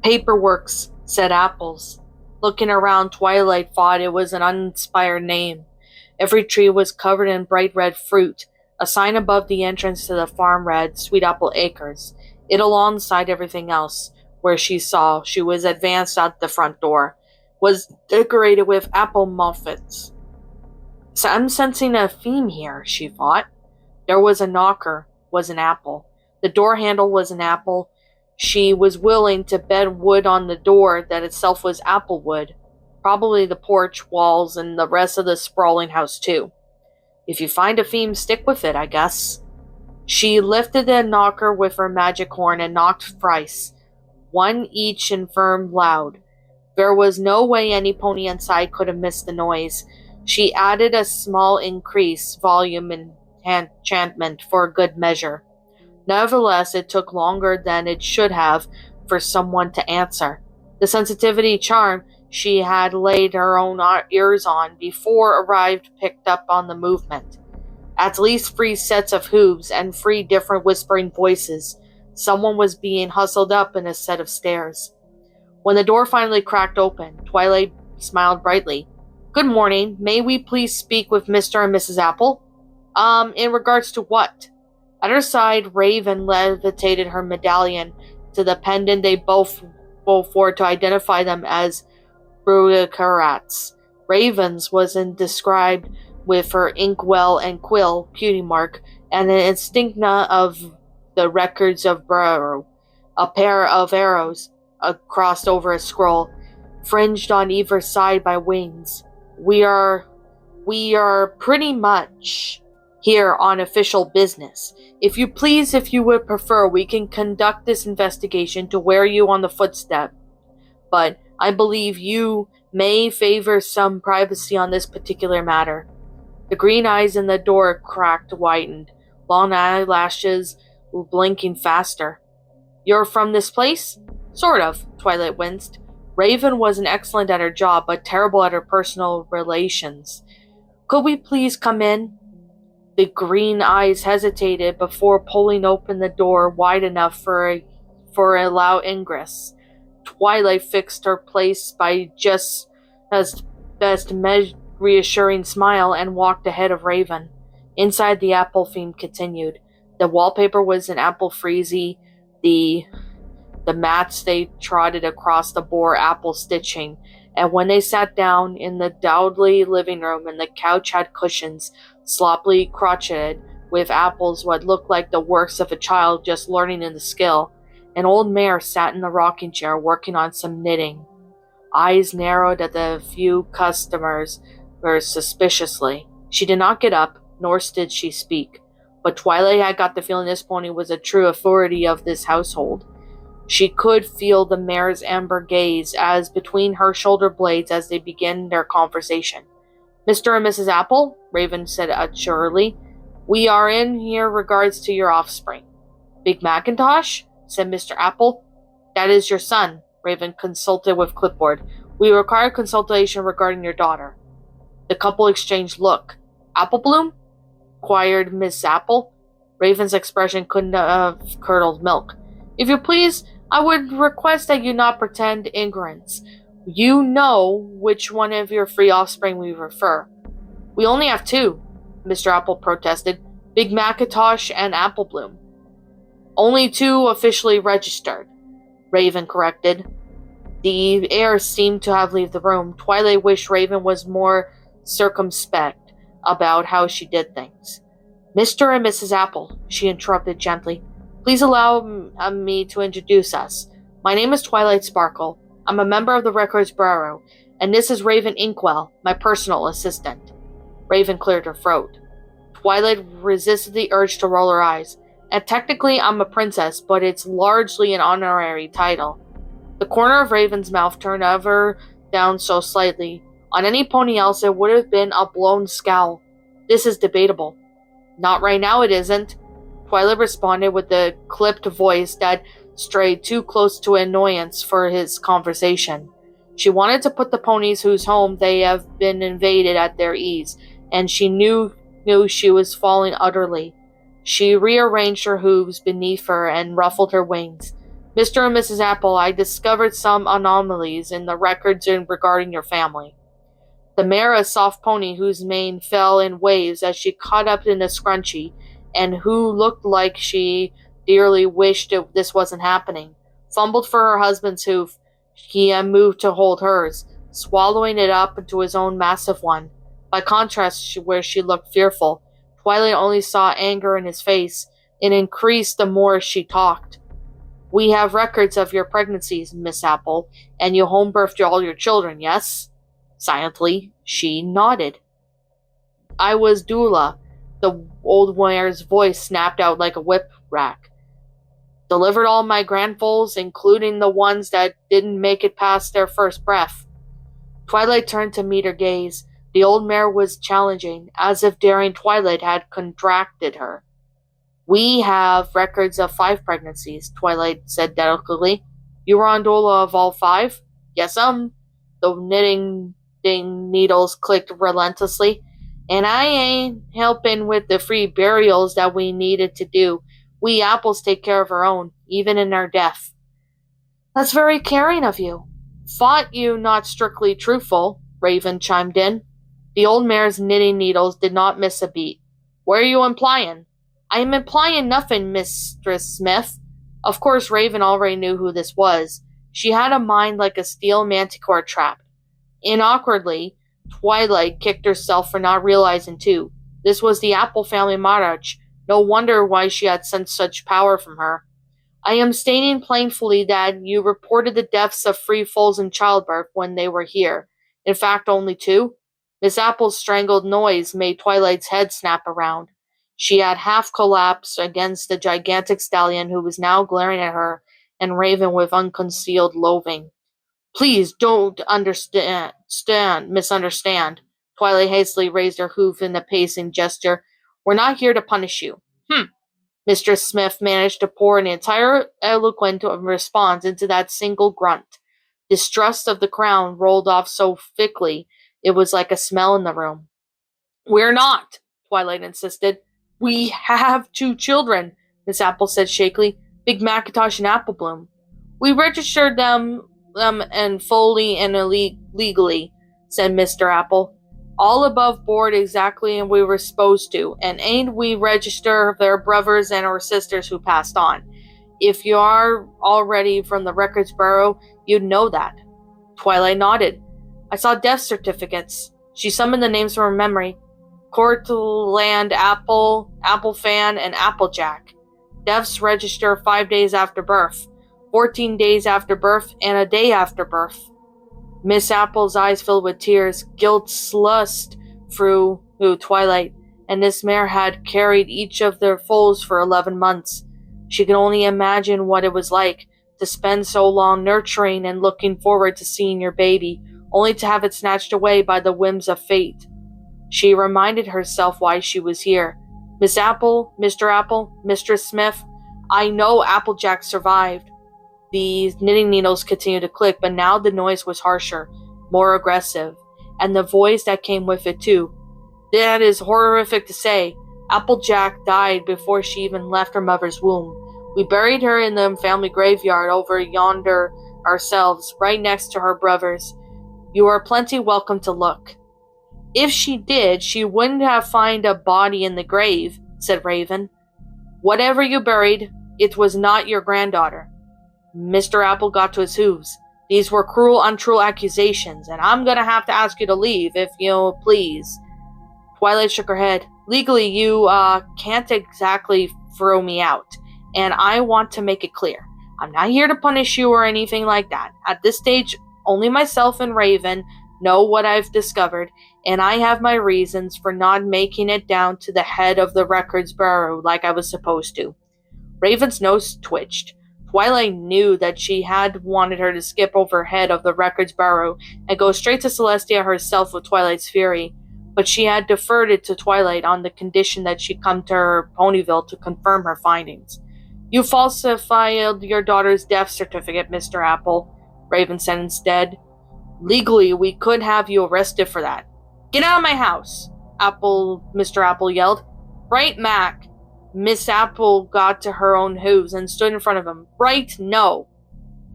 Paperworks, said Apples. Looking around, Twilight thought it was an uninspired name. Every tree was covered in bright red fruit. A sign above the entrance to the farm read Sweet Apple Acres. It alongside everything else, where she was advanced out the front door, was decorated with apple muffins. So I'm sensing a theme here, she thought. There was a knocker, was an apple. The door handle was an apple. She was willing to bet wood on the door that itself was apple wood. Probably the porch, walls, and the rest of the sprawling house, too. If you find a theme, stick with it, I guess. She lifted the knocker with her magic horn and knocked thrice, one each and firm loud. There was no way any pony inside could have missed the noise. She added a small increase volume and enchantment for good measure. Nevertheless, it took longer than it should have for someone to answer. The sensitivity charm she had laid her own ears on before arrived picked up on the movement. At least 3 sets of hooves and 3 different whispering voices. Someone was being hustled up in a set of stairs. When the door finally cracked open, Twilight smiled brightly. "Good morning. May we please speak with Mr. and Mrs. Apple?" In regards to what?" At her side, Raven levitated her medallion to the pendant they both wore to identify them as Twijacks. Raven's was described with her inkwell and quill cutie mark and an insignia of the records of Burrow, a pair of arrows crossed over a scroll, fringed on either side by wings. We are pretty much here on official business. If you would prefer, we can conduct this investigation to wear you on the footstep. But I believe you may favor some privacy on this particular matter." The green eyes in the door cracked widened, long eyelashes blinking faster. "You're from this place?" "Sort of," Twilight winced. Raven wasn't excellent at her job, but terrible at her personal relations. "Could we please come in?" The green eyes hesitated before pulling open the door wide enough for a loud ingress. Twilight fixed her place by just as best reassuring smile and walked ahead of Raven. Inside, the apple theme continued. The wallpaper was an apple freezy. The mats they trotted across the bore apple stitching, and when they sat down in the dowdy living room and the couch had cushions, sloppily crocheted with apples what looked like the works of a child just learning in the skill. An old mare sat in the rocking chair working on some knitting. Eyes narrowed at the few customers suspiciously. She did not get up, nor did she speak, but Twilight had got the feeling this pony was a true authority of this household. She could feel the mare's amber gaze as between her shoulder blades as they began their conversation. "Mr. and Mrs. Apple," Raven said assuredly, "we are in here regards to your offspring." "Big Macintosh?" said Mr. Apple. "That is your son," Raven consulted with clipboard. "We require consultation regarding your daughter." The couple exchanged look. "Apple Bloom?" inquired Miss Apple. Raven's expression couldn't have curdled milk. "If you please, I would request that you not pretend ignorance. You know which one of your 3 offspring we refer." "We only have 2, Mr. Apple protested. "Big Macintosh and Apple Bloom." "Only 2 officially registered," Raven corrected. The air seemed to have left the room. Twilight wished Raven was more circumspect about how she did things. "Mr. and Mrs. Apple," she interrupted gently, "please allow me to introduce us. My name is Twilight Sparkle. I'm a member of the Records Bureau, and this is Raven Inkwell, my personal assistant." Raven cleared her throat. Twilight resisted the urge to roll her eyes. "And technically I'm a princess, but it's largely an honorary title." The corner of Raven's mouth turned ever down so slightly. On any pony else it would have been a blown scowl. "This is debatable." "Not right now, it isn't," Twilight responded with a clipped voice that strayed too close to annoyance for his conversation. She wanted to put the ponies whose home they have been invaded at their ease, and she knew she was falling utterly. She rearranged her hooves beneath her and ruffled her wings. Mr. and Mrs. Apple, I discovered some anomalies in the records regarding your family. The mare, a soft pony whose mane fell in waves as she caught up in a scrunchie, and who looked like she dearly wished this wasn't happening, fumbled for her husband's hoof. He moved to hold hers, swallowing it up into his own massive one. By contrast, where she looked fearful, Twilight only saw anger in his face. It increased the more she talked. We have records of your pregnancies, Miss Apple, and you home birthed all your children, yes? Silently, she nodded. I was doula. The old mare's voice snapped out like a whip rack. Delivered all my grandfoals, including the ones that didn't make it past their first breath. Twilight turned to meet her gaze. The old mare was challenging, as if daring Twilight had contracted her. We have records of 5 pregnancies, Twilight said delicately. You were on doula of all 5? Yes, The knitting needles clicked relentlessly. And I ain't helping with the free burials that we needed to do. We Apples take care of our own, even in our death. That's very caring of you. Thought you not strictly truthful, Raven chimed in. The old mare's knitting needles did not miss a beat. What are you implying? I am implying nothing, Mistress Smith. Of course, Raven already knew who this was. She had a mind like a steel manticore trap. Awkwardly, Twilight kicked herself for not realizing, too. This was the Apple family monarch. No wonder why she had sensed such power from her. I am stating plainly that you reported the deaths of 3 foals in childbirth when they were here. In fact, only 2. Miss Apple's strangled noise made Twilight's head snap around. She had half collapsed against the gigantic stallion who was now glaring at her and Raven with unconcealed loathing. Please don't misunderstand. Twilight hastily raised her hoof in a pacing gesture. We're not here to punish you. Mistress Smith managed to pour an entire eloquent response into that single grunt. Distrust of the crown rolled off so thickly it was like a smell in the room. We're not, Twilight insisted. We have 2 children, Miss Apple said shakily. Big Macintosh and Apple Bloom. We registered them and fully and legally, said Mr. Apple. All above board exactly and we were supposed to, and ain't we register their brothers and our sisters who passed on. If you are already from the Records Bureau, you'd know that. Twilight nodded. I saw death certificates. She summoned the names from her memory. Cortland Apple, Applefan, and Applejack. Deaths register 5 days after birth, 14 days after birth, and a day after birth. Miss Apple's eyes filled with tears. Guilt slushed through Twilight, and this mare had carried each of their foals for 11 months. She could only imagine what it was like to spend so long nurturing and looking forward to seeing your baby, only to have it snatched away by the whims of fate. She reminded herself why she was here. Miss Apple, Mr. Apple, Mistress Smith, I know Applejack survived. The knitting needles continued to click, but now the noise was harsher, more aggressive, and the voice that came with it too. That is horrific to say. Applejack died before she even left her mother's womb. We buried her in the family graveyard over yonder ourselves, right next to her brothers. You are plenty welcome to look. If she did, she wouldn't have found a body in the grave, said Raven. Whatever you buried, it was not your granddaughter. Mr. Apple got to his hooves. These were cruel, untrue accusations, and I'm gonna have to ask you to leave, if you please. Twilight shook her head. Legally, you, can't exactly throw me out, and I want to make it clear. I'm not here to punish you or anything like that. At this stage, only myself and Raven know what I've discovered, and I have my reasons for not making it down to the head of the Records Bureau like I was supposed to. Raven's nose twitched. Twilight knew that she had wanted her to skip over head of the Records Bureau and go straight to Celestia herself with Twilight's fury, but she had deferred it to Twilight on the condition that she come to her Ponyville to confirm her findings. You falsified your daughter's death certificate, Mr. Apple, Raven said instead. Legally, we could have you arrested for that. Get out of my house, Mr. Apple yelled. Right, Mac. Miss Apple got to her own hooves and stood in front of him. Right? No.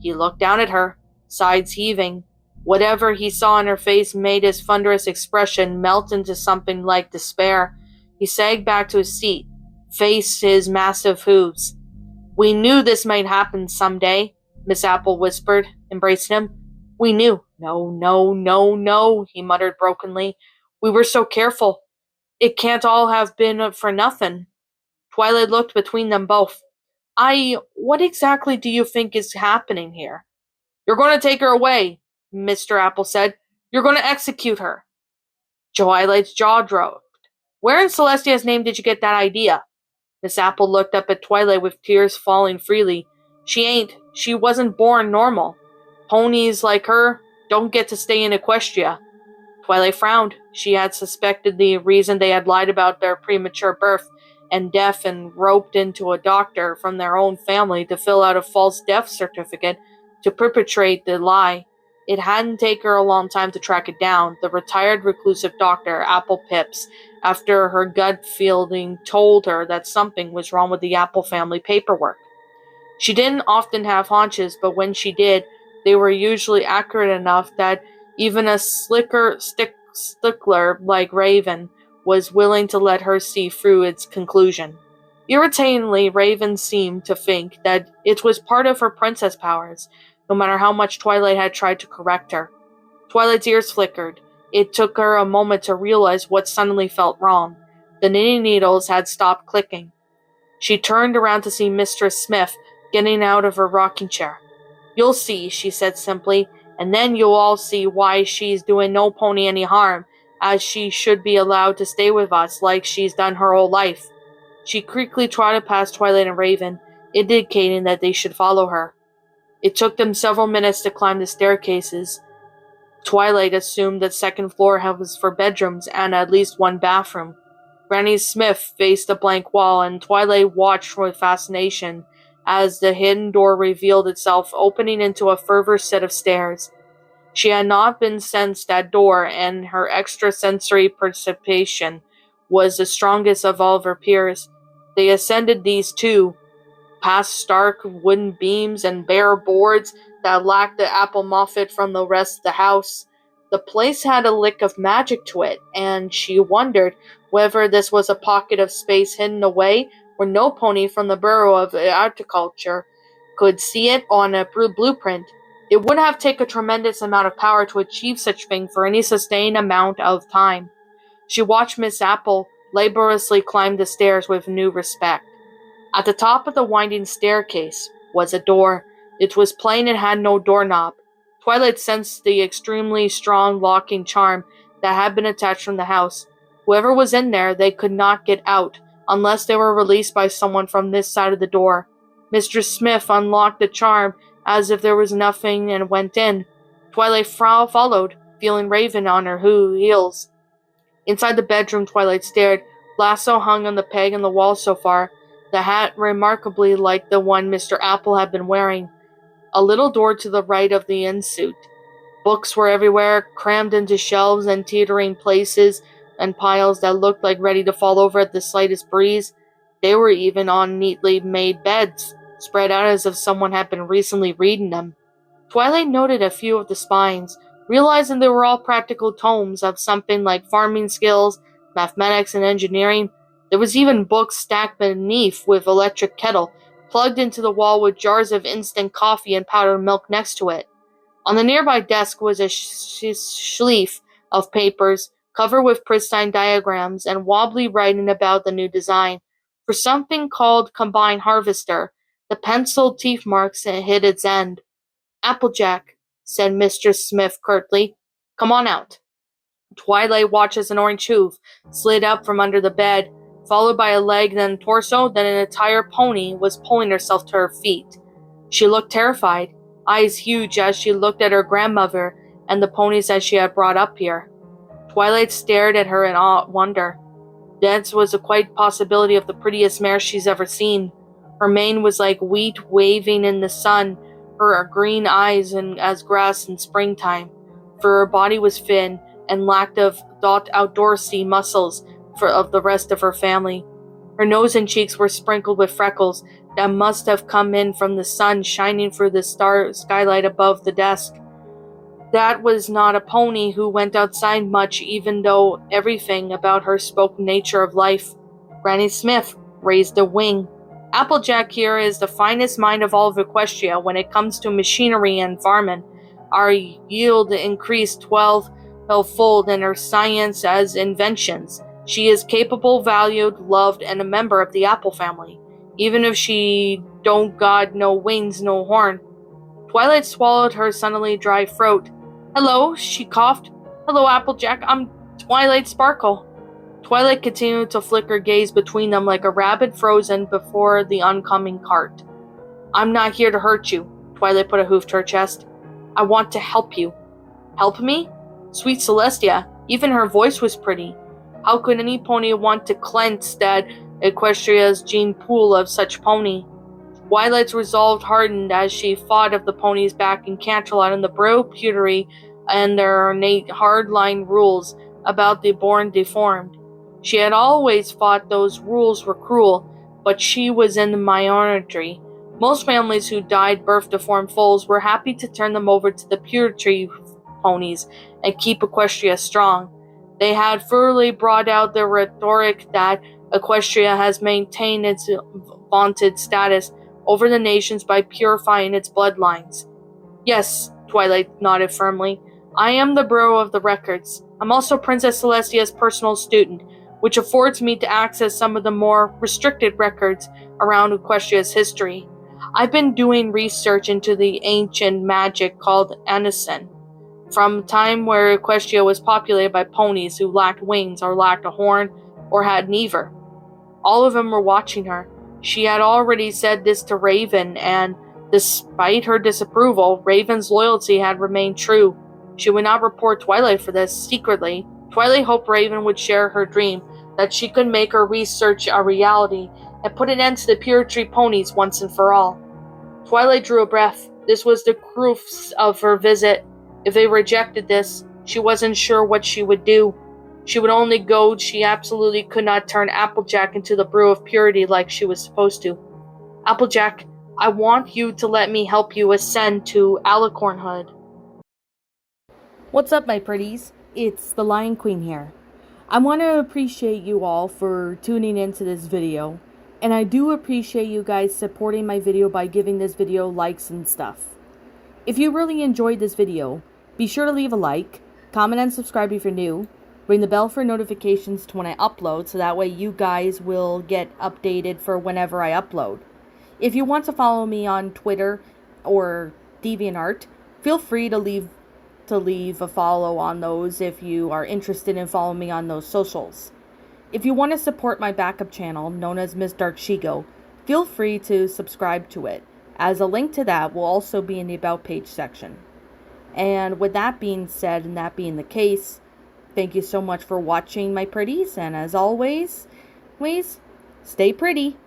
He looked down at her, sides heaving. Whatever he saw in her face made his thunderous expression melt into something like despair. He sagged back to his seat, faced his massive hooves. We knew this might happen someday, Miss Apple whispered, embracing him. We knew. No, no, no, no, he muttered brokenly. We were so careful. It can't all have been for nothing. Twilight looked between them both. What exactly do you think is happening here? You're going to take her away, Mr. Apple said. You're going to execute her. Twilight's jaw dropped. Where in Celestia's name did you get that idea? Miss Apple looked up at Twilight with tears falling freely. She wasn't born normal. Ponies like her don't get to stay in Equestria. Twilight frowned. She had suspected the reason they had lied about their premature birth and death and roped into a doctor from their own family to fill out a false death certificate to perpetrate the lie. It hadn't taken her a long time to track it down, the retired reclusive doctor, Apple Pips, after her gut feeling told her that something was wrong with the Apple family paperwork. She didn't often have hunches, but when she did, they were usually accurate enough that even a stickler like Raven was willing to let her see through its conclusion. Irritatingly, Raven seemed to think that it was part of her princess powers, no matter how much Twilight had tried to correct her. Twilight's ears flickered. It took her a moment to realize what suddenly felt wrong. The knitting needles had stopped clicking. She turned around to see Mistress Smith getting out of her rocking chair. You'll see, she said simply, and then you'll all see why she's doing no pony any harm, as she should be allowed to stay with us like she's done her whole life. She quickly trotted past Twilight and Raven, indicating that they should follow her. It took them several minutes to climb the staircases. Twilight assumed that second floor was for bedrooms and at least one bathroom. Granny Smith faced a blank wall, and Twilight watched with fascination as the hidden door revealed itself, opening into a further set of stairs. She had not been sensed that door, and her extrasensory perception was the strongest of all of her peers. They ascended these too, past stark wooden beams and bare boards that lacked the apple moffat from the rest of the house. The place had a lick of magic to it, and she wondered whether this was a pocket of space hidden away where no pony from the Bureau of Horticulture could see it on a blueprint. It would have taken a tremendous amount of power to achieve such thing for any sustained amount of time. She watched Miss Apple laboriously climb the stairs with new respect. At the top of the winding staircase was a door. It was plain and had no doorknob. Twilight sensed the extremely strong locking charm that had been attached from the house. Whoever was in there, they could not get out, unless they were released by someone from this side of the door. Mistress Smith unlocked the charm as if there was nothing and went in. Twilight followed, feeling Raven on her heels. Inside the bedroom, Twilight stared. Lasso hung on the peg in the wall so far, the hat remarkably like the one Mr. Apple had been wearing. A little door to the right of the in-suit. Books were everywhere, crammed into shelves and teetering places and piles that looked like ready to fall over at the slightest breeze. They were even on neatly made beds, spread out as if someone had been recently reading them. Twilight noted a few of the spines, realizing they were all practical tomes of something like farming skills, mathematics, and engineering. There was even books stacked beneath with electric kettle, plugged into the wall with jars of instant coffee and powdered milk next to it. On the nearby desk was a sheaf of papers, covered with pristine diagrams and wobbly writing about the new design. For something called Combine Harvester, the penciled teeth marks hid its end. Applejack, said Mistress Smith curtly. Come on out. Twilight watched as an orange hoof slid up from under the bed, followed by a leg, then a torso, then an entire pony was pulling herself to her feet. She looked terrified, eyes huge as she looked at her grandmother and the ponies that she had brought up here. Twilight stared at her in wonder. That was a quite possibility of the prettiest mare she's ever seen. Her mane was like wheat waving in the sun, her green eyes as grass in springtime, for her body was thin and lacked of outdoorsy muscles of the rest of her family. Her nose and cheeks were sprinkled with freckles that must have come in from the sun shining through the skylight above the desk. That was not a pony who went outside much, even though everything about her spoke nature of life. Granny Smith raised a wing. Applejack here is the finest mind of all of Equestria when it comes to machinery and farming. Our yield increased 12-fold in her science as inventions. She is capable, valued, loved, and a member of the Apple family, even if she don't got no wings, no horn. Twilight swallowed her suddenly dry throat. Hello, she coughed. Hello, Applejack, I'm Twilight Sparkle. Twilight continued to flick her gaze between them like a rabbit frozen before the oncoming cart. I'm not here to hurt you, Twilight put a hoof to her chest. I want to help you. Help me? Sweet Celestia, even her voice was pretty. How could any pony want to cleanse that Equestria's gene pool of such pony? Twilight's resolve hardened as she thought of the pony's back in Canterlot and the Bro Pewtery and their innate hard-line rules about the born deformed. She had always thought those rules were cruel, but she was in the minority. Most families who died birth-deformed foals were happy to turn them over to the Pewtery ponies and keep Equestria strong. They had thoroughly brought out the rhetoric that Equestria has maintained its vaunted status over the nations by purifying its bloodlines. Yes, Twilight nodded firmly. I am the Bureau of the Records. I'm also Princess Celestia's personal student, which affords me to access some of the more restricted records around Equestria's history. I've been doing research into the ancient magic called Anison, from a time where Equestria was populated by ponies who lacked wings or lacked a horn or had neither. All of them were watching her. She had already said this to Raven, and despite her disapproval, Raven's loyalty had remained true. She would not report Twilight for this. Secretly, Twilight hoped Raven would share her dream, that she could make her research a reality and put an end to the Pewtery ponies once and for all. Twilight drew a breath. This was the proof of her visit. If they rejected this, she wasn't sure what she would do. She would only go. She absolutely could not turn Applejack into the brew of purity like she was supposed to. Applejack, I want you to let me help you ascend to Alicornhood. What's up, my pretties? It's the Lion Queen here. I want to appreciate you all for tuning into this video, and I do appreciate you guys supporting my video by giving this video likes and stuff. If you really enjoyed this video, be sure to leave a like, comment and subscribe if you're new, ring the bell for notifications to when I upload so that way you guys will get updated for whenever I upload. If you want to follow me on Twitter or DeviantArt, feel free to leave a follow on those if you are interested in following me on those socials. If you want to support my backup channel, known as Miss Dark Shigo, feel free to subscribe to it, as a link to that will also be in the About page section. And with that being said, and that being the case, thank you so much for watching, my pretties, and as always, stay pretty.